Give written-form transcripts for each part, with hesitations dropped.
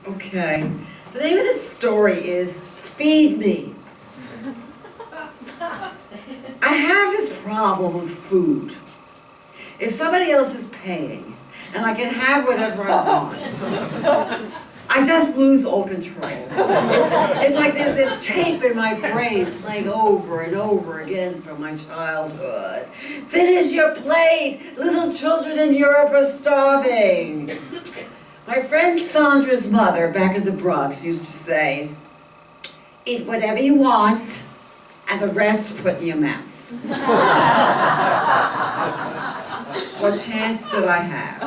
Okay. The name of the story is Feed Me. I have this problem with food. If somebody else is paying, and I can have whatever I want, I just lose all control. It's like there's this tape in my brain playing over and over again from my childhood. Finish your plate! Little children in Europe are starving. My friend Sandra's mother back in the Bronx used to say, eat whatever you want, and the rest put in your mouth. What chance did I have?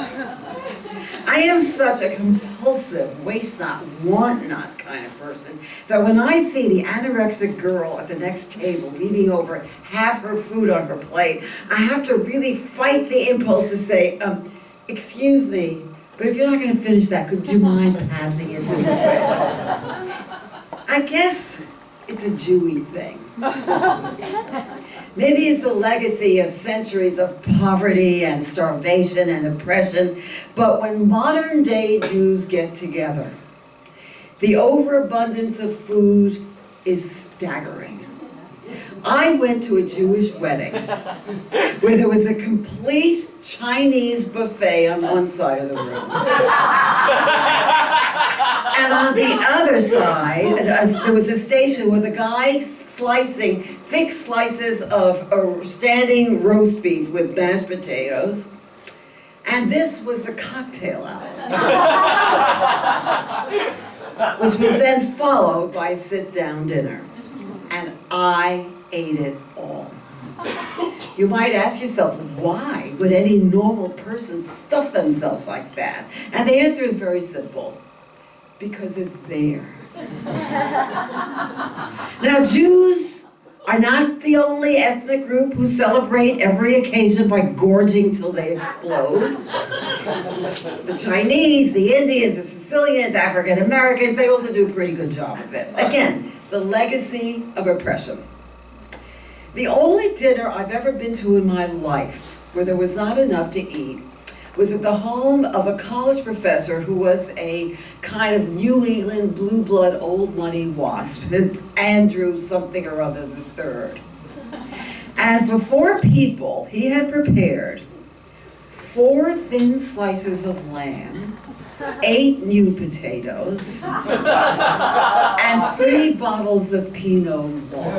I am such a compulsive, waste not, want not kind of person that when I see the anorexic girl at the next table leaving over half her food on her plate, I have to really fight the impulse to say, excuse me, but if you're not going to finish that, could you mind passing it this way? I guess it's a Jewy thing. Maybe it's the legacy of centuries of poverty and starvation and oppression, but when modern day Jews get together, the overabundance of food is staggering. I went to a Jewish wedding where there was a complete Chinese buffet on one side of the room. And on the other side, there was a station with a guy slicing thick slices of standing roast beef with mashed potatoes. And this was the cocktail hour, which was then followed by a sit-down dinner. And I ate it all. You might ask yourself, why would any normal person stuff themselves like that? And the answer is very simple. Because it's there. Now, Jews are not the only ethnic group who celebrate every occasion by gorging till they explode. The Chinese, the Indians, the Sicilians, African Americans, they also do a pretty good job of it. Again, the legacy of oppression. The only dinner I've ever been to in my life where there was not enough to eat was at the home of a college professor who was a kind of New England blue blood old money wasp, Andrew something or other the third. And for 4 people, he had prepared 4 thin slices of lamb, 8 new potatoes, and 3 bottles of Pinot Noir.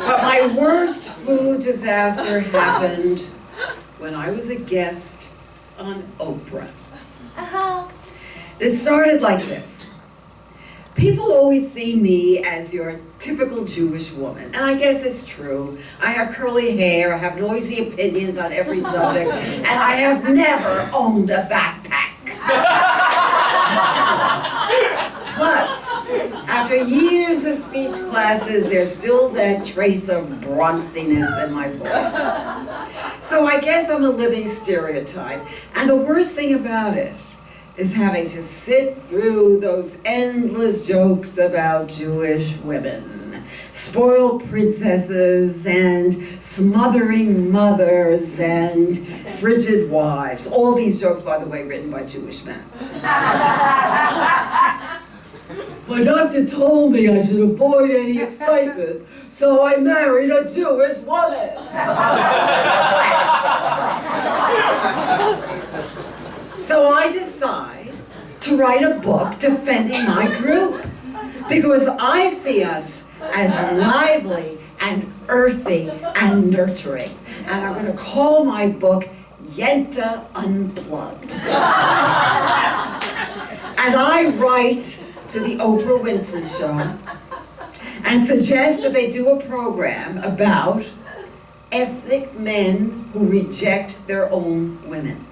But my worst food disaster happened when I was a guest on Oprah. It started like this. People always see me as your typical Jewish woman, and I guess it's true. I have curly hair, I have noisy opinions on every subject, and I have never owned a backpack. Plus, after years of speech classes, there's still that trace of Bronxiness in my voice. So I guess I'm a living stereotype. And the worst thing about it is having to sit through those endless jokes about Jewish women, spoiled princesses and smothering mothers and frigid wives. All these jokes, by the way, written by Jewish men. My doctor told me I should avoid any excitement, so I married a Jewish woman. So I decide to write a book defending my group, because I see us as lively and earthy and nurturing. And I'm going to call my book Yenta Unplugged. And I write to the Oprah Winfrey Show and suggest that they do a program about ethnic men who reject their own women.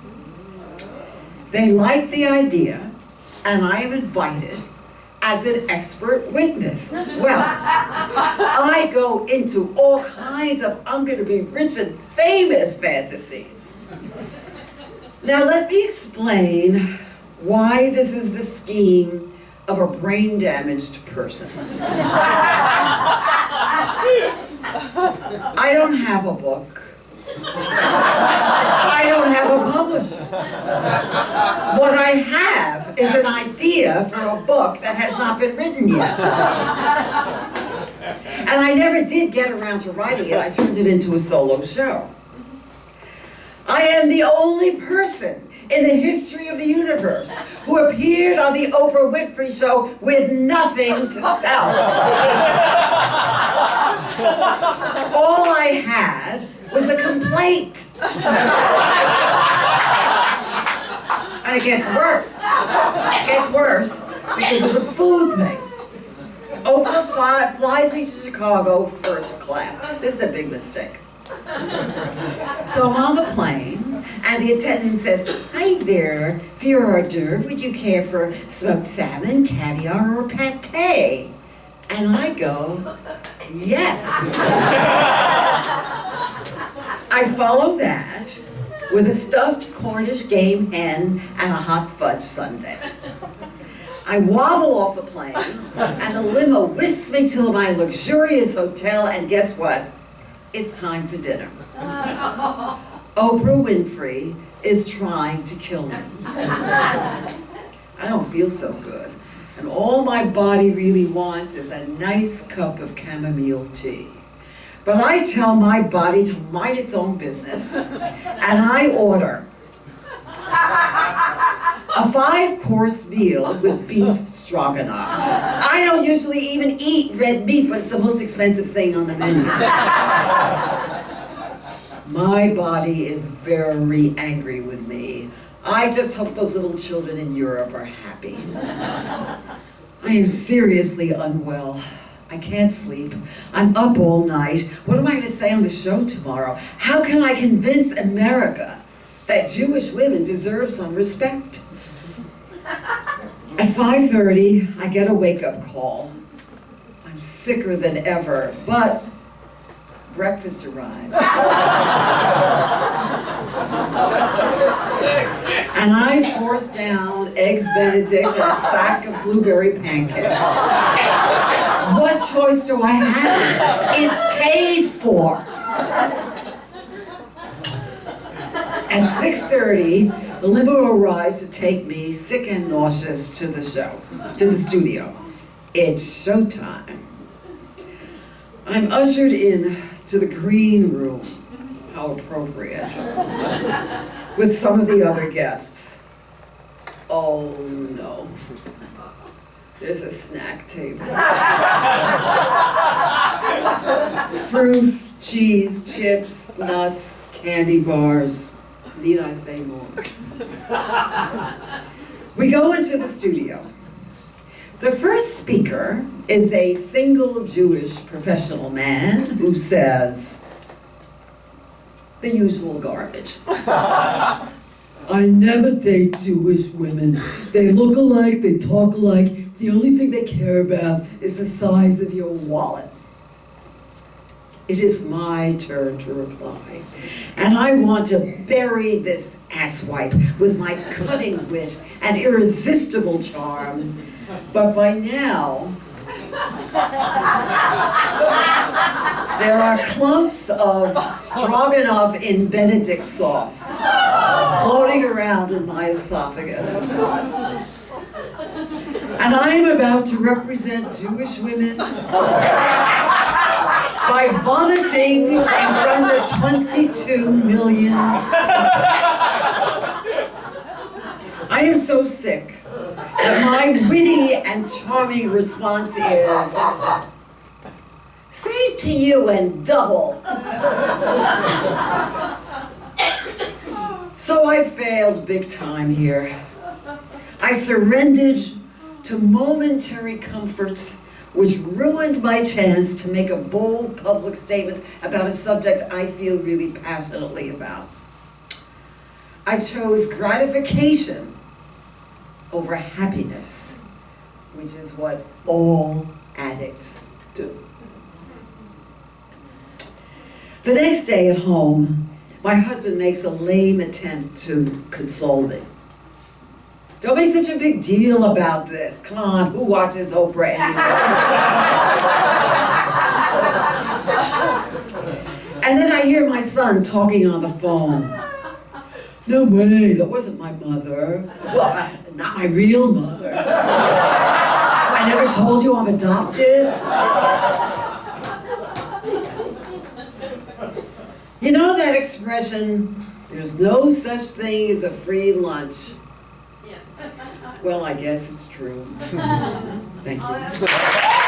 They like the idea, and I am invited as an expert witness. Well, I go into all kinds of I'm going to be rich and famous fantasies. Now let me explain why this is the scheme of a brain-damaged person. I don't have a book. I don't have a publisher. What I have is an idea for a book that has not been written yet. And I never did get around to writing it. I turned it into a solo show. I am the only person in the history of the universe who appeared on the Oprah Winfrey Show with nothing to sell. All I had was a complaint. And it gets worse. It gets worse because of the food thing. Oprah flies me to Chicago first class. This is a big mistake. So I'm on the plane, and the attendant says, "Hi there, for your hors d'oeuvre, would you care for smoked salmon, caviar, or pâté?" And I go, "Yes." I follow that with a stuffed Cornish game hen and a hot fudge sundae. I wobble off the plane, and the limo whisks me to my luxurious hotel, and guess what? It's time for dinner. Oprah Winfrey is trying to kill me. I don't feel so good, and all my body really wants is a nice cup of chamomile tea. But I tell my body to mind its own business, and I order a 5-course meal with beef stroganoff. I don't usually even eat red meat, but it's the most expensive thing on the menu. My body is very angry with me. I just hope those little children in Europe are happy. I am seriously unwell. I can't sleep. I'm up all night. What am I going to say on the show tomorrow? How can I convince America that Jewish women deserve some respect? At 5:30, I get a wake-up call. I'm sicker than ever, but breakfast arrived. And I forced down eggs Benedict and a sack of blueberry pancakes. What choice do I have? It's paid for. At 6:30, the limo arrives to take me, sick and nauseous, to the studio. It's showtime. I'm ushered in to the green room. How appropriate. With some of the other guests. Oh no. There's a snack table. Fruit, cheese, chips, nuts, candy bars. Need I say more? We go into the studio. The first speaker is a single Jewish professional man who says the usual garbage. "I never date Jewish women. They look alike, they talk alike. The only thing they care about is the size of your wallet." It is my turn to reply. And I want to bury this asswipe with my cutting wit and irresistible charm. But by now, there are clumps of stroganoff in Benedict sauce floating around in my esophagus. And I am about to represent Jewish women by vomiting in front of 22 million. I am so sick that my witty and charming response is, "Same to you and double." So I failed big time here. I surrendered to momentary comforts which ruined my chance to make a bold public statement about a subject I feel really passionately about. I chose gratification over happiness, which is what all addicts do. The next day at home, my husband makes a lame attempt to console me. "Don't make such a big deal about this. Come on, who watches Oprah anymore?" And then I hear my son talking on the phone. No way, that wasn't my mother. Well, not my real mother. I never told you I'm adopted. You know that expression, there's no such thing as a free lunch? Yeah. Well, I guess it's true. Thank you.